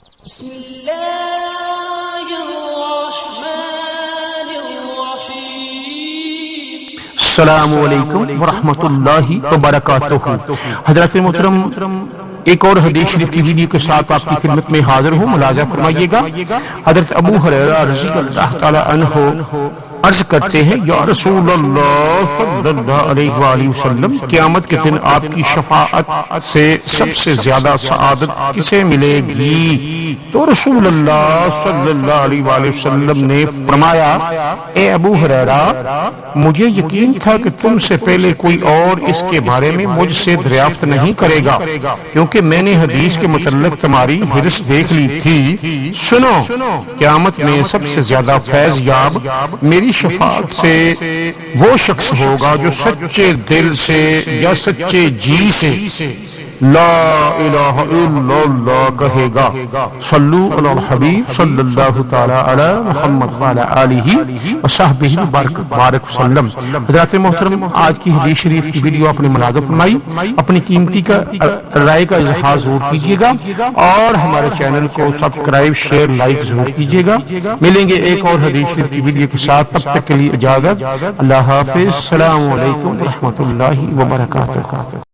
بسم اللہ الرحمن الرحیم۔ السلام علیکم ورحمۃ اللہ وبرکاتہ۔ حضرات محترم، ایک اور حدیث شریف کی ویڈیو کے ساتھ آپ کی خدمت میں حاضر ہوں، ملاحظہ فرمائیے گا۔ حضرت ابو ہریرہ رضی اللہ تعالی عنہ عرض کرتے ہیں، یا رسول اللہ صلی اللہ علیہ وآلہ وسلم، قیامت کے دن آپ کی شفاعت سے سب سے زیادہ سعادت کسے ملے گی؟ تو رسول اللہ صلی اللہ علیہ وآلہ وسلم نے فرمایا، اے ابو ہریرہ، مجھے یقین تھا کہ تم سے پہلے کوئی اور اس کے بارے میں مجھ سے دریافت نہیں کرے گا، کیونکہ میں نے حدیث کے متعلق تمہاری حرص دیکھ لی تھی۔ سنو، قیامت میں سب سے زیادہ فیض یاب میری شفاعت سے وہ شخص ہوگا جو سچے دل سے یا سچے جی سے لا الہ الا اللہ کہے گا۔ صلو علی الحبیب صلی اللہ تعالی علی محمد وعلی آلہ وصحبہ بارک وسلم۔ حضرات محترم، آج کی حدیث شریف کی ویڈیو آپ نے ملاحظہ فرمائی، اپنی قیمتی رائے کا اظہار ضرور کیجیے گا اور ہمارے چینل کو سبسکرائب، شیئر، لائک ضرور کیجیے گا۔ ملیں گے ایک اور حدیث شریف کی ویڈیو کے ساتھ، تب تک کے لیے اجازت، اللہ حافظ، السلام علیکم ورحمۃ اللہ وبرکاتہ۔